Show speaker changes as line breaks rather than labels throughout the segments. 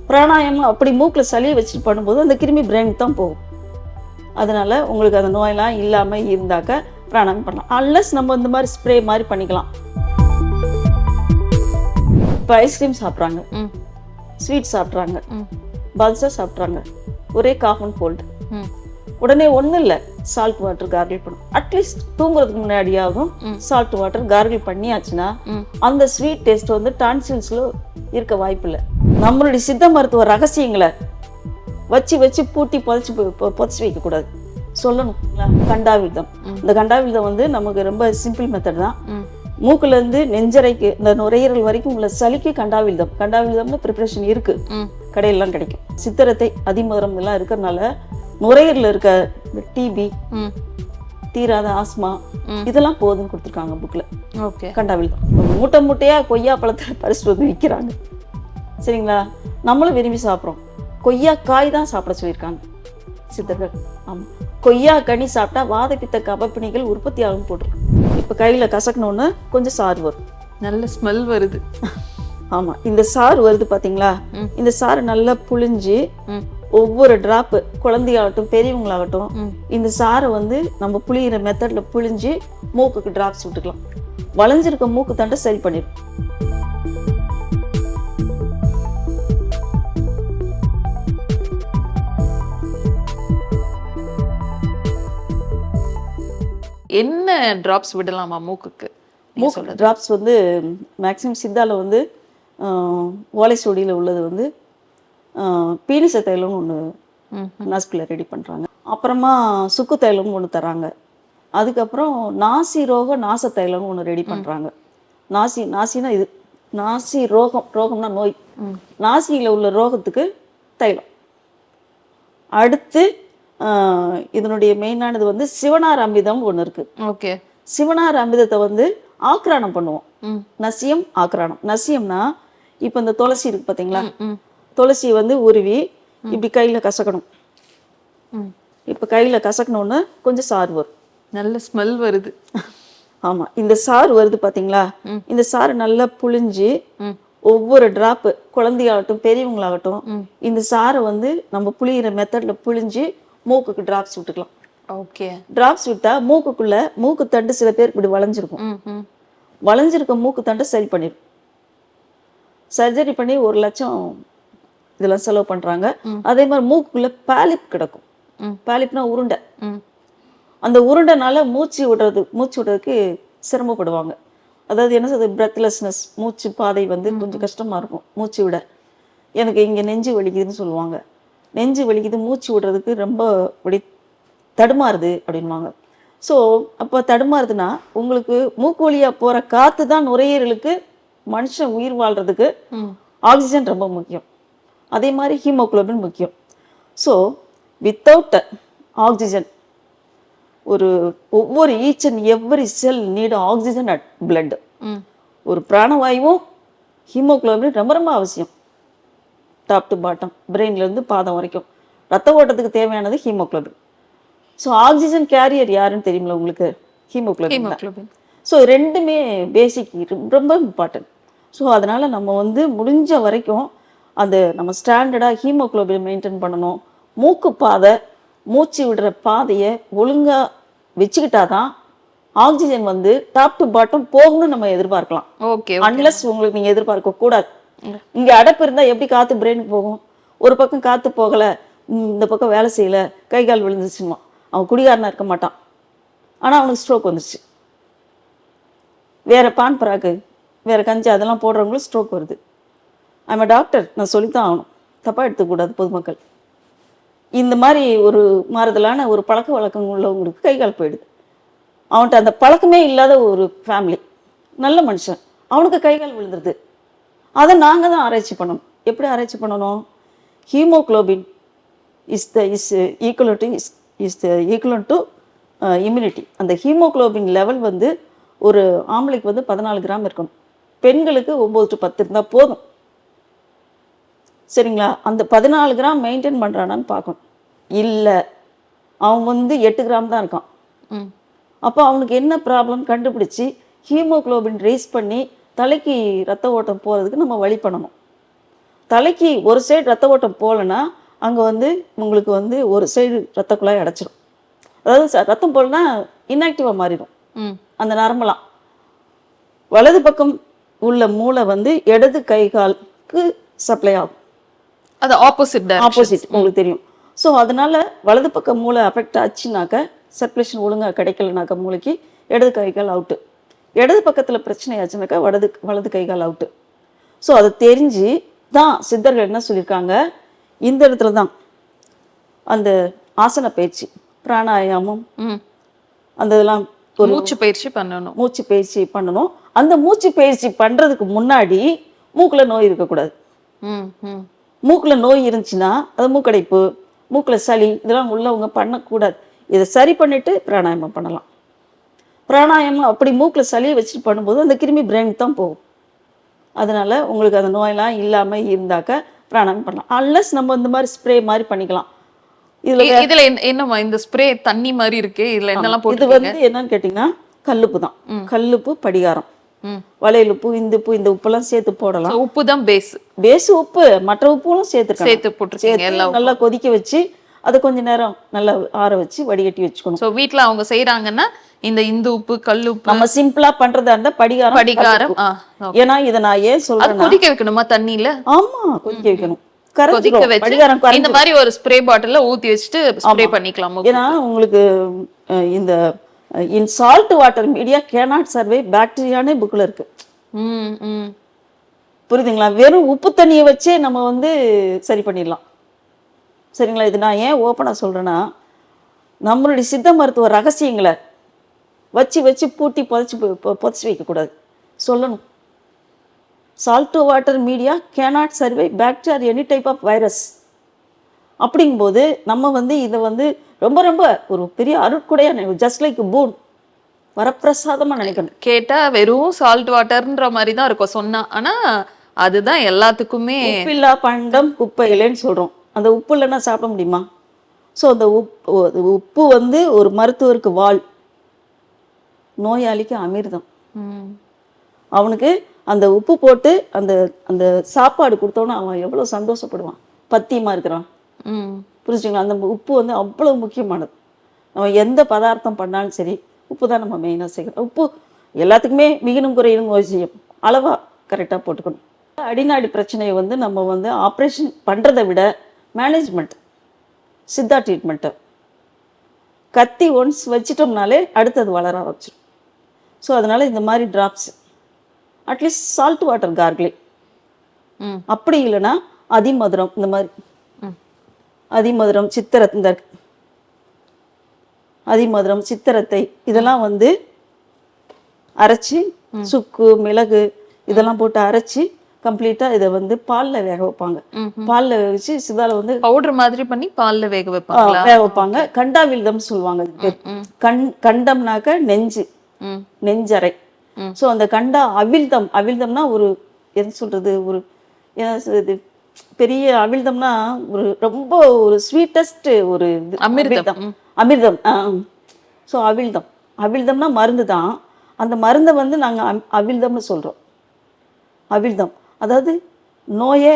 பிராணாயாமம் அப்படி மூக்கில் சளியை வச்சுட்டு பண்ணும்போது அந்த கிருமி பிரெயினுக்கு தான் போகும். அதனால் உங்களுக்கு அந்த நோயெல்லாம் இல்லாமல் இருந்தாக்க பிராணாயாமம் பண்ணலாம். அன்லஸ் நம்ம இந்த மாதிரி ஸ்ப்ரே மாதிரி பண்ணிக்கலாம். இப்போ ஐஸ்கிரீம் சாப்பிட்றாங்க, ஸ்வீட் சாப்பிட்றாங்க, பல்சா சாப்பிட்றாங்க, ஒரே காஃப் அண்ட் கோல்டு. உடனே ஒன்றும் இல்லை, சால்ட் வாட்டர் கார்கிள் பண்ணும். அட்லீஸ்ட் தூங்குறதுக்கு முன்னாடியாகவும் சால்ட் வாட்டர் கார்கிள் பண்ணியாச்சுன்னா அந்த ஸ்வீட் டேஸ்ட் வந்து டான்சில்ஸில் இருக்க வாய்ப்பு இல்லை. நம்மளுடைய சித்த மருத்துவ ரகசியங்களை வச்சு வச்சு பூட்டி புதைச்சி வைக்கக்கூடாது, சொல்லணும். கண்டாவிரதம், இந்த கண்டாவிரதம் வந்து நமக்கு ரொம்ப சிம்பிள் மெத்தட் தான். மூக்குலேருந்து நெஞ்சரைக்கு இந்த நுரையீரல் வரைக்கும் உள்ள சளிக்கு கண்டாவிரதம். கண்டாவிரதம்னு ப்ரிப்பரேஷன் இருக்கு, கடையிலாம் கிடைக்கும். சித்திரத்தை அதிமதுரம் எல்லாம் இருக்கிறதுனால நுரையீரல் இருக்க டிபி, தீராத ஆஸ்மா இதெல்லாம் போதுன்னு கொடுத்துருக்காங்க புக்கில்.
ஓகே,
கண்டாவிரதம் மூட்டை மூட்டையாக கொய்யா பழத்தை பறிச்சுட்டு வந்து விற்கிறாங்க, சரிங்களா? நம்மளும் விரும்பி சாப்பிட்றோம். கொய்யா காய் தான் சாப்பிட சொல்லியிருக்காங்க சித்தர்கள். ஆமாம், கொய்யா கனி சாப்பிட்டா வாதப்பித்த கபப்பிணிகள் உற்பத்தி ஆகும் போட்டிருக்கு. இப்போ கையில் கசக்கணுன்னு கொஞ்சம் சாறு வரும்,
நல்ல ஸ்மெல் வருது.
ஆமாம், இந்த சாறு வருது பார்த்தீங்களா? இந்த சாறு நல்லா புழிஞ்சு ஒவ்வொரு டிராப்பு, குழந்தையாகட்டும் பெரியவங்களாகட்டும், இந்த சாரை வந்து நம்ம புளியிற மெத்தடில் புழிஞ்சு மூக்குக்கு டிராப்ஸ் விட்டுக்கலாம். வளைஞ்சிருக்க மூக்கு தண்டை சரி பண்ணிடும்.
என்ன டிராப்ஸ் விடலாமா மூக்குக்கு?
மூக்கு டிராப்ஸ் வந்து மேக்ஸிமம் சித்தால வந்து ஓலை சொடியில் உள்ளது வந்து பீனிச தைலம்னு ஒன்று நஸ்குல ரெடி பண்ணுறாங்க. அப்புறமா சுக்கு தைலம்னு ஒன்று தராங்க. அதுக்கப்புறம் நாசி ரோக நாச தைலம்னு ஒன்று ரெடி பண்ணுறாங்க. நாசினா இது நாசி ரோகம்னா நோய், நாசியில் உள்ள ரோகத்துக்கு தைலம். அடுத்து இதனுடைய மெயினானது வந்து சிவனார் அமிர்தம் ஒன்று இருக்கு.
ஓகே,
சிவனார் அமிர்தத்தை வந்து ஆக்ரானம் பண்ணுவோம். நசியம் ஆக்ரானம். நசியம்னா இப்போ இந்த துளசி இருக்கு பார்த்தீங்களா? துளசியை வந்து உருவி இப்படி கையில் கசக்கணும். இப்போ கையில் கசக்கணுன்னு கொஞ்சம் சாறு வரும்,
நல்ல ஸ்மெல் வருது.
ஆமாம், இந்த சாறு வருது பார்த்தீங்களா? இந்த சாறு நல்லா புழிஞ்சு ஒவ்வொரு டிராப்பு, குழந்தையாகட்டும் பெரியவங்களாகட்டும், இந்த சாரை வந்து நம்ம புளியிற மெத்தடில் புழிஞ்சு மூக்குக்கு டிராப்ஸ் விட்டுக்கலாம்.
ஓகே, டிராப்ஸ்
விட்டா மூக்குக்குள்ள மூக்கு தண்டு சில பேருக்கு இப்படி வளைஞ்சிருக்கும், வளைஞ்சிருக்க மூக்கு தண்டை சரி பண்ணிடும். சர்ஜரி பண்ணி 1 லட்சம் இதெல்லாம் செலவு பண்றாங்க. அதே மாதிரி மூக்குக்குள்ள பாலிப் கிடக்கும். பாலிப்னா உருண்டை. அந்த உருண்டைனால மூச்சு விடுறதுக்கு சிரமப்படுவாங்க. அதாவது என்ன சொல்றது, பிரெத்லெஸ்னஸ், மூச்சு பாதை வந்து கொஞ்சம் கஷ்டமா இருக்கும் மூச்சு விட. எனக்கு இங்கே நெஞ்சு வலிக்குதுன்னு சொல்லுவாங்க. நெஞ்சு வலிக்குது, மூச்சு விடுறதுக்கு ரொம்ப அப்படி தடுமாறுது அப்படின்வாங்க. ஸோ அப்போ தடுமாறுதுன்னா உங்களுக்கு மூக்கு வழியாக போகிற காற்று தான் நுரையீரலுக்கு மனுஷன் உயிர் வாழ்கிறதுக்கு ஆக்சிஜன் ரொம்ப முக்கியம். அதே மாதிரி ஹீமோகுளோபின் முக்கியம். ஸோ வித்தவுட் ஆக்சிஜன் ஒவ்வொரு each and every cell need oxygen at blood. ஒரு பிராணவாயுவும் ஹீமோகுளோபின் ரொம்ப ரொம்ப அவசியம். டாப் டு பாட்டம், பிரெயின்லேருந்து பாதம் வரைக்கும் ரத்த ஓட்டத்துக்கு தேவையானது ஹீமோகுளோபின். ஸோ ஆக்சிஜன் கேரியர் யாருன்னு தெரியுமில்ல உங்களுக்கு? ஹீமோகுளோபின். ஸோ ரெண்டுமே பேசிக், ரொம்ப இம்பார்ட்டன்ட். ஸோ அதனால் நம்ம வந்து முடிஞ்ச வரைக்கும் அந்த நம்ம ஸ்டாண்டர்டாக ஹீமோகுளோபின் மெயின்டைன் பண்ணணும். மூக்கு பாதை, மூச்சு விடுற பாதையை ஒழுங்காக வச்சுக்கிட்டா தான் ஆக்சிஜன் வந்து டாப் டு பாட்டம் போகணும்னு நம்ம எதிர்பார்க்கலாம்.
ஓகே,
அன்லஸ் உங்களுக்கு நீங்கள் எதிர்பார்க்க கூடாது. இங்கே அடைப்பு இருந்தால் எப்படி காற்று பிரெயினுக்கு போகும்? ஒரு பக்கம் காற்று போகலை, இந்த பக்கம் வேலை செய்யலை, கை கால் விழுந்துச்சுமா, அவன் குடிகாரனாக இருக்க மாட்டான், ஆனால் அவனுக்கு ஸ்ட்ரோக் வந்துருச்சு. வேறு பான் பராக்கு, வேறு கஞ்சி அதெல்லாம் போடுறவங்களும் ஸ்ட்ரோக் வருது. ஐம் டாக்டர், நான் சொல்லித்தான் ஆகணும், தப்பாக எடுத்துக்கூடாது பொதுமக்கள். இந்த மாதிரி ஒரு மாறுதலான ஒரு பழக்க வழக்கம் உள்ளவங்களுக்கு கை கால் போயிடுது. அவன்கிட்ட அந்த பழக்கமே இல்லாத ஒரு ஃபேமிலி, நல்ல மனுஷன், அவனுக்கு கை கால் விழுந்துருது. அதை நாங்கள் தான் ஆராய்ச்சி பண்ணணும். எப்படி ஆராய்ச்சி பண்ணணும்? Haemoglobin is equivalent to immunity. அந்த ஹீமோகுளோபின் லெவல் வந்து ஒரு ஆம்பளைக்கு வந்து 14 கிராம் இருக்கணும், பெண்களுக்கு 9 to 10 இருந்தால் போதும், சரிங்களா? அந்த 14 கிராம் மெயின்டைன் பண்ணுறானான்னு பார்க்கணும். இல்லை, அவன் வந்து 8 கிராம் தான் இருக்கான். அப்போ அவனுக்கு என்ன ப்ராப்ளம் கண்டுபிடிச்சி ஹீமோகுளோபின் ரைஸ் பண்ணி தலைக்கு ரத்த ஓட்டம் போகிறதுக்கு நம்ம வழி பண்ணணும். தலைக்கு ஒரு சைடு ரத்த ஓட்டம் போகலன்னா அங்கே வந்து உங்களுக்கு வந்து ஒரு சைடு ரத்த குழாய் அடைச்சிடும். அதாவது ரத்தம் போகலன்னா இன்ஆக்டிவாக மாறிடும் அந்த நரம்பெல்லாம். வலது பக்கம் உள்ள மூளை வந்து இடது கை காலுக்கு சப்ளை ஆகும்.
அது ஆப்போசிட்
உங்களுக்கு தெரியும். ஸோ அதனால வலது பக்கம் மூளை அஃபெக்ட் ஆச்சுனாக்க, சர்க்குலேஷன் ஒழுங்காக கிடைக்கலனாக்கா மூளைக்கு இடது கை கால் அவுட்டு. இடது பக்கத்தில் பிரச்சனை ஆச்சுனாக்கா வலது கை கால் அவுட்டு. ஸோ அதை தெரிஞ்சு தான் சித்தர்கள் என்ன சொல்லியிருக்காங்க, இந்த இடத்துல தான் அந்த ஆசன பயிற்சி, பிராணாயாமம், அந்த இதெல்லாம் ஒரு
மூச்சு பயிற்சி பண்ணணும். அந்த மூச்சு பயிற்சி பண்ணுறதுக்கு முன்னாடி மூக்கில் நோய் இருக்கக்கூடாது. மூக்கில் நோய் இருந்துச்சுன்னா அது மூக்கடைப்பு, மூக்கில் சளி, இதெல்லாம் உள்ளவங்க பண்ணக்கூடாது. இதை சரி பண்ணிட்டு பிராணாயாமம் பண்ணலாம். பிராணாயாமம் அப்படி மூக்கில் சளியை வச்சுட்டு பண்ணும்போது அந்த கிருமி பிரெயினுக்கு தான் போகும். அதனால உங்களுக்கு அந்த நோயெல்லாம் இல்லாமல் இருந்தாக்க பிராணாயாமம் பண்ணலாம். அன்லஸ் நம்ம இந்த மாதிரி ஸ்ப்ரே மாதிரி பண்ணிக்கலாம். இதுல என்னமா இந்த ஸ்ப்ரே தண்ணி மாதிரி இருக்கு, இதுல என்னெல்லாம் போட்டு?
இது வந்து என்னன்னு கேட்டீங்கன்னா கல்லுப்பு தான். கல்லுப்பு, படிகாரம், வளையல் உப்பு, இந்துப்பு, இந்த உப்பெல்லாம் சேர்த்து போடலாம்.
உப்பு தான் பேஸ்
உப்பு, மற்ற உப்புகளும் சேர்த்து
போட்டு
நல்லா கொதிக்க வச்சு அதை கொஞ்ச நேரம் நல்லா ஆற வச்சு வடிகட்டி வச்சுக்கணும்.
ஸோ வீட்டில் அவங்க செய்யறாங்கன்னா இந்த இந்து உப்பு, கல் உப்பு,
நம்ம சிம்பிளா பண்றதா இருந்தா படிகாரம். ஏன்னா இதை நான் ஏன் சொல்றேன்,
கொதிக்க வைக்கணுமா தண்ணியில?
ஆமா, கொதிக்க வைக்கணும்.
கொதிக்க வச்சு இந்த மாதிரி ஒரு ஸ்ப்ரே பாட்டில்ல ஊத்தி வச்சுட்டு ஸ்ப்ரே பண்ணிக்கலாம்.
ஏன்னா உங்களுக்கு இந்த in salt water media cannot survive பாக்டீரியானே புக்ல இருக்கு. புரியுதுங்களா? வெறும் உப்பு தண்ணியை வச்சே நம்ம வந்து சரி பண்ணிடலாம். சரிங்களா? இது நான் ஏன் ஓப்பனா சொல்றேன்னா, நம்மளுடைய சித்த மருத்துவ ரகசியங்களை வச்சு பூட்டி புதைச்சி வைக்கக்கூடாது, சொல்லணும். Salt water media cannot survive bacteria any type of virus. அப்படிங்கும்போது நம்ம வந்து இதை வந்து ரொம்ப ரொம்ப ஒரு பெரிய அருட்கொடையா, ஜஸ்ட் லைக் பூன், வரப்பிரசாதமா நினைக்கணும்.
கேட்டா வெறும் சால்ட் வாட்டர்ன்ற மாதிரி தான் இருக்கும் சொன்னா, ஆனா அதுதான் எல்லாத்துக்குமே.
உப்பில்லா பண்டம் குப்பையிலேன்னு சொல்றோம். அந்த உப்பு இல்லைன்னா சாப்பிட முடியுமா? ஸோ அந்த உப்பு வந்து ஒரு மருத்துவருக்கு வாள், நோயாளிக்கு அமிர்தம். அவனுக்கு அந்த உப்பு போட்டு அந்த அந்த சாப்பாடு கொடுத்தோன்னா அவன் எவ்வளோ சந்தோஷப்படுவான், பத்தியமாக இருக்கிறான். புரிஞ்சுங்களா? அந்த உப்பு வந்து அவ்வளோ முக்கியமானது. நம்ம எந்த பதார்த்தம் பண்ணாலும் சரி உப்பு தான் நம்ம மெயினாக சேர்க்கணும். உப்பு எல்லாத்துக்குமே மிகினும் குறையினும் நோய் செய்யும், அளவாக கரெக்டாக போட்டுக்கணும். அடிநாடி பிரச்சனையை வந்து நம்ம வந்து ஆப்ரேஷன் பண்ணுறதை விட மேனேஜ்மெண்ட், சித்தா ட்ரீட்மெண்ட்டு, கத்தி ஒன்ஸ் வச்சிட்டோம்னாலே அடுத்தது வளர ஆரம்பிச்சிடும். ஸோ அதனால இந்த மாதிரி drops, at least salt water gargling, அப்படி இல்லைன்னா அதிமதுரம், இந்த மாதிரி அதிமதுரம், அதிமதுரம், சித்திரத்தை, இதெல்லாம் வந்து அரைச்சி, சுக்கு, மிளகு இதெல்லாம் போட்டு அரைச்சி கம்ப்ளீட்டா இதை வந்து பால்ல வேக வைப்பாங்க. பால்ல வேக வச்சு சிதால வந்து
பவுடர் மாதிரி பண்ணி பால்ல வேக
வைப்பாங்க. கண்டாவில்தம் சொல்லுவாங்க. கண்டம்னாக்க நெஞ்சரை. ஸோ அந்த அவிழ்தம்னா ஒரு என்ன சொல்றது, ஒரு என்ன சொல்றது, பெரிய அவிழ்தம்னா ஒரு ரொம்ப ஒரு ஸ்வீட்டஸ்ட் ஒரு அமிர்தம். ஸோ அவிழ்தம்னா மருந்து தான். அந்த மருந்தை வந்து நாங்கள் அவிழ்தம்னு சொல்றோம். அவிழ்தம் அதாவது நோயை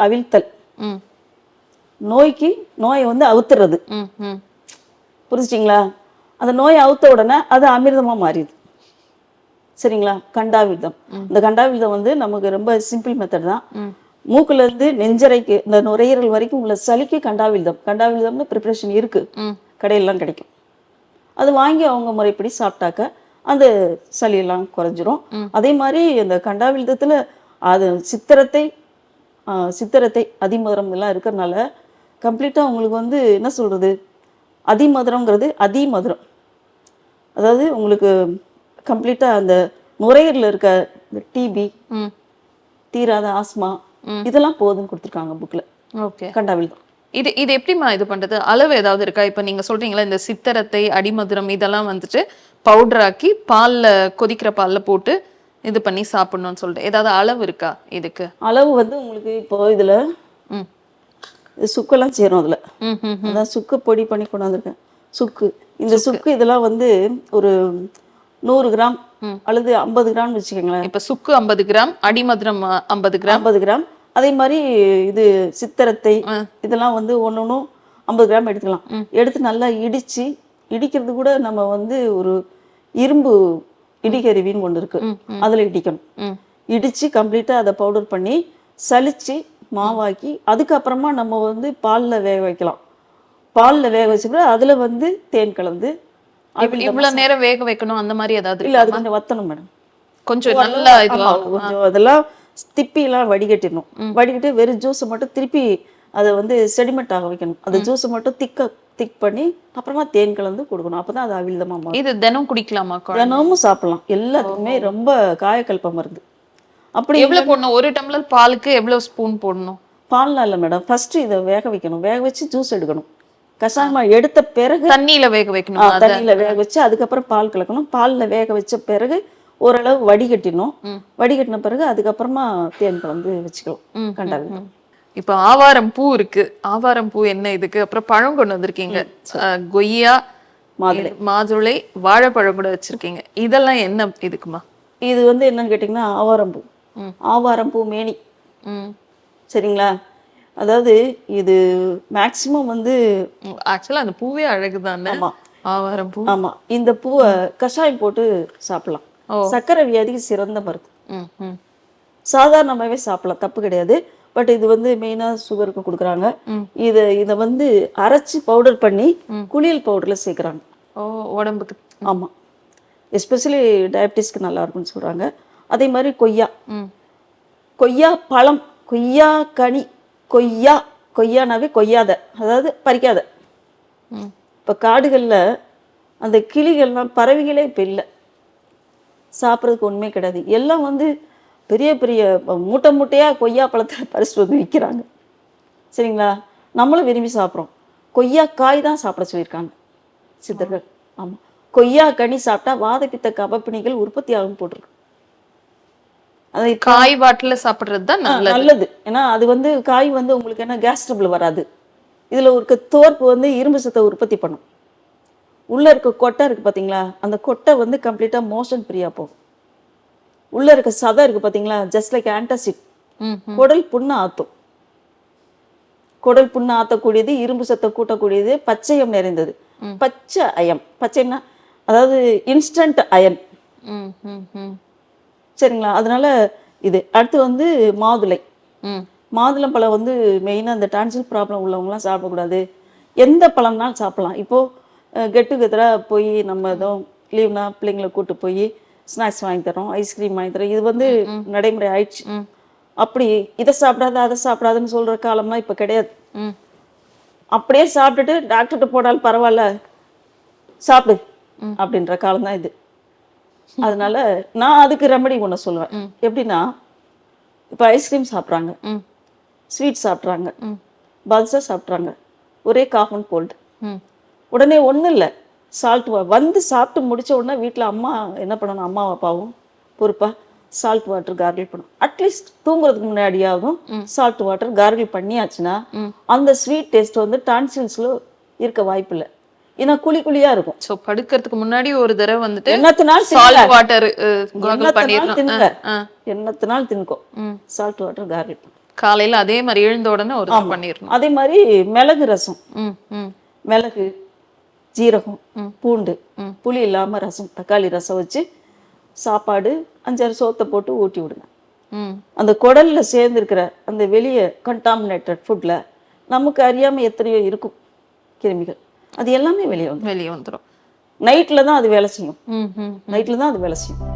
அவிழ்த்தல், நோயை வந்து அவுத்துறது. புரிஞ்சிட்டிங்களா? அந்த நோயை அவுத்த உடனே அது அமிர்தமா மாறிடுது. சரிங்களா? கண்டாவிழ்தம். இந்த கண்டாவிழ்தம் வந்து நமக்கு ரொம்ப சிம்பிள் மெத்தட் தான். மூக்குல இருந்து நெஞ்சரைக்கு இந்த நுரையீரல் வரைக்கும் உள்ள சளிக்கு கண்டாவிழ்தம்னு ப்ரிப்பரேஷன் இருக்கு, கடையிலாம் கிடைக்கும். அது வாங்கி அவங்க முறைப்படி சாப்பிட்டாக்க அந்த சளியெல்லாம் குறைஞ்சிரும். அதே மாதிரி இந்த கண்டாவிழ்தத்துல அது சித்திரத்தை அதிமதுரம் எல்லாம் இருக்கிறதுனால கம்ப்ளீட்டா உங்களுக்கு வந்து என்ன சொல்றது, அதிமதுரம்ங்கிறது அதிமதுரம். அதாவது உங்களுக்கு கம்ப்ளீட்டா அந்த நுரையீரல இருக்க டிபி, தீராத ஆஸ்மா, இதெல்லாம் போதுன்னு கொடுத்துருக்காங்க புக்ல. கண்டாவிழ்தம்.
இது எப்படிமா இது பண்றது? அளவு ஏதாவது இருக்கா? இப்ப நீங்க சொல்றீங்களா இந்த சித்திரத்தை, அடிமதுரம் இதெல்லாம் வந்துட்டு பவுடர் ஆக்கி பால்ல, கொதிக்கிற பால்ல போட்டு இது பண்ணி சாப்பிடணும்னு சொல்லிட்டு ஏதாவது அளவு இருக்கா இதுக்கு?
அளவு வந்து உங்களுக்கு இப்போ இதுல சுக்கெல்லாம் சேரும். அதுல அதான் சுக்கு பொடி பண்ணி கொண்டு வந்திருக்கேன். இந்த சுக்கு இதெல்லாம் வந்து ஒரு 100 கிராம் அல்லது 50 கிராம் வச்சுக்கோங்களேன்.
இப்ப சுக்கு 50 கிராம், அடிமதுரம் 50 கிராம்,
அதே மாதிரி இது சித்திரத்தை இதெல்லாம் வந்து ஒன்னொன்னும் 50 கிராம் எடுத்துக்கலாம். எடுத்து நல்லா இடிக்கிறது கூட நம்ம வந்து ஒரு இரும்பு இடிகருவின்னு ஒன்று இருக்கு, அதுல இடிக்கணும். இடிச்சு கம்ப்ளீட்டா அதை பவுடர் பண்ணி சலிச்சு மாவாக்கி அதுக்கப்புறமா நம்ம வந்து பால்ல வேக வைக்கலாம். பால்ல வேக வச்சுட்டு அதுல வந்து தேன் கலந்து
இவ்வளவு நேரம் வேக வைக்கணும் அந்த மாதிரி ஏதாவது
இல்ல, அது கொஞ்சம் வத்தணும் மேடம்.
கொஞ்சம் நல்லா இதுவா
கொஞ்சம் அதெல்லாம் திப்பிலாம் வடிகட்டிடணும். வடிகட்டி வெறும் ஜூஸை மட்டும் திருப்பி அதை வந்து செடிமெண்ட் ஆக வைக்கணும். அந்த ஜூஸை மட்டும் திக் பண்ணி அப்புறமா தேன் கலந்து கொடுக்கணும். அப்பதான் அது அவிழ்தமா மாறும்.
இது தினம் குடிக்கலாமா?
தினமும் சாப்பிடலாம். எல்லாத்துக்குமே ரொம்ப காயக்கல்ப மருந்து. அப்படி
எவ்வளவு போடணும்? ஒரு டம்ளர் பாலுக்கு எவ்வளவு ஸ்பூன் போடணும்?
பால்லாம் இல்லை மேடம், ஃபர்ஸ்ட் இதை வேக வைக்கணும். வேக வச்சு ஜூஸ் எடுக்கணும். கஷாயமா எடுத்த பிறகு
தண்ணியில வேக வைக்கணும்.
தண்ணியில வேக வச்சு அதுக்கப்புறம் பால் கலக்கணும். பால்ல வேக வச்ச பிறகு ஓரளவு வடிகட்டினோம். வடிகட்டின பிறகு அதுக்கப்புறமா தேன் கலந்து வச்சுக்கலாம். கண்டாவி.
இப்ப ஆவாரம் பூ இருக்கு. ஆவாரம் பூ என்ன இதுக்கு? அப்புறம் பழம் கொண்டு வந்திருக்கீங்க, கொய்யா, மாதுளை, வாழைப்பழம் கூட வச்சிருக்கீங்க. இதெல்லாம் என்ன இதுக்குமா?
இது வந்து என்னன்னு கேட்டீங்கன்னா ஆவாரம் பூ. ஆவாரம் பூ மேனி. சரிங்களா? அதாவது இது மேக்சிமம் வந்து
ஆக்சுவலா அந்த பூவே அழகுதானே.
ஆமா,
ஆவாரம் பூ.
ஆமா. இந்த பூவை கஷாயம் போட்டு சாப்பிடலாம். சர்க்கரை வியாதிக்கு சிறந்த மருந்து. சாதாரணமாவே சாப்பிடலாம், தப்பு கிடையாது. பட் இது வந்து மெயினா சுகருக்கு கொடுக்குறாங்க. இதை வந்து அரைச்சி பவுடர் பண்ணி குளியல் பவுடர்ல சேர்க்குறாங்க.
உடம்புக்கு.
ஆமா, எஸ்பெஷலி டயபிட்டிஸ்க்கு நல்லா இருக்கும்னு சொல்றாங்க. அதே மாதிரி கொய்யா பழம், கொய்யா கனி, கொய்யானாவே கொய்யாத, அதாவது பறிக்காத. இப்போ காடுகளில் அந்த கிளிகள்லாம் பறவைகளே இப்போ இல்லை, சாப்பிட்றதுக்கு ஒன்றுமே கிடையாது. எல்லாம் வந்து பெரிய பெரிய மூட்டை மூட்டையாக கொய்யா பழத்தை பறிச்சுட்டு வந்து விற்கிறாங்க. சரிங்களா? நம்மளும் விரும்பி சாப்பிட்றோம். கொய்யா காய் தான் சாப்பிட சொல்லியிருக்காங்க சித்தர்கள். ஆமாம், கொய்யா கனி சாப்பிட்டா வாதப்பித்த கபப்பிணிகள் உற்பத்தி ஆகும் போட்டிருக்கு.
அதை காய் வாட்டில் சாப்பிட்றது தான்
நல்லது. ஏன்னா அது வந்து காய் வந்து உங்களுக்கு என்ன கேஸ் ட்ரபிள் வராது. இதில் ஒரு தோற்பு வந்து இரும்பு சத்தை உற்பத்தி பண்ணும். உள்ளே இருக்க கொட்டை இருக்குது பார்த்தீங்களா, அந்த கொட்டை வந்து கம்ப்ளீட்டாக மோஷன் ஃப்ரீயாக போகும். உள்ளே இருக்க சதை இருக்குது பார்த்தீங்களா, ஜஸ்ட் லைக் ஆன்டாசிட். குடல் புண்ணை ஆற்றும். குடல் புண்ணை ஆற்றக்கூடியது, இரும்பு சத்தை கூட்டக்கூடியது, பச்சையம் நிறைந்தது. பச்சை அயம், பச்சைன்னா அதாவது இன்ஸ்டன்ட் அயன். சரிங்களா? அதனால இது. அடுத்து வந்து மாதுளை. மாதுளம்பழம் வந்து மெயினாக இந்த டான்சில் ப்ராப்ளம் உள்ளவங்களாம் சாப்பிடக்கூடாது. எந்த பழம்னாலும் சாப்பிடலாம். இப்போது கெட் டுகெதராக போய் நம்ம எதுவும் லீவ்னா பிள்ளைங்களை கூப்பிட்டு போய் ஸ்நாக்ஸ் வாங்கி தரோம், ஐஸ்கிரீம் வாங்கி தரோம். இது வந்து நடைமுறை ஆயிடுச்சு. அப்படி இதை சாப்பிடாத அதை சாப்பிடாதுன்னு சொல்கிற காலம்லாம் இப்போ கிடையாது. அப்படியே சாப்பிட்டுட்டு டாக்டர்கிட்ட போனாலும் பரவாயில்ல சாப்பிடு அப்படின்ற காலம் தான் இது. அதனால நான் அதுக்கு ரெமடி ஒன்று சொல்லுவேன். எப்படின்னா, இப்போ ஐஸ்கிரீம் சாப்பிட்றாங்க, ஸ்வீட் சாப்பிட்றாங்க, பல்சா சாப்பிட்றாங்க, ஒரே காஃப் அண்ட் கோல்டு. உடனே ஒன்றும் இல்லை, சால்ட் வந்து சாப்பிட்டு முடிச்ச உடனே வீட்டில் அம்மா என்ன பண்ணணும், அம்மா அப்பாவும் பொறுப்பா சால்ட் வாட்டர் கார்கிள் பண்ணணும். அட்லீஸ்ட் தூங்குறதுக்கு முன்னாடியாகவும் சால்ட் வாட்டர் கார்கிள் பண்ணியாச்சுன்னா அந்த ஸ்வீட் டேஸ்ட் வந்து டான்சில்ஸ்ல இருக்க வாய்ப்பு இல்லை. ஏன்னா குழியா இருக்கும்.
சோ படுக்கிறதுக்கு முன்னாடி ஒரு தடவை வந்துட்டு
என்னத்தினால்
சால்ட் வாட்டர்
என்னத்தினால் தின்கோ சால்ட் வாட்டர் கார்கிள் பண்ணு.
காலையில அதே மாதிரி எழுந்த உடனே ஒரு தடவை பண்ணிடணும்.
அதே மாதிரி மிளகு ரசம், மிளகு, ஜீரகம், பூண்டு, புளி இல்லாம ரசம், தக்காளி ரசம் வச்சு சாப்பாடு 5-6 சோத்தை போட்டு ஊட்டி விடுங்க. அந்த குடல்ல சேர்ந்துருக்கிற அந்த வெளியே கண்டாமினேட்டட் ஃபுட்ல நமக்கு அறியாம எத்தனையோ இருக்கும் கிருமிகள், அது எல்லாமே வெளியே வந்துடும்.
வந்துடும்.
நைட்ல தான் அது வேலை செய்யும். நைட்ல தான் அது வேலை செய்யும்.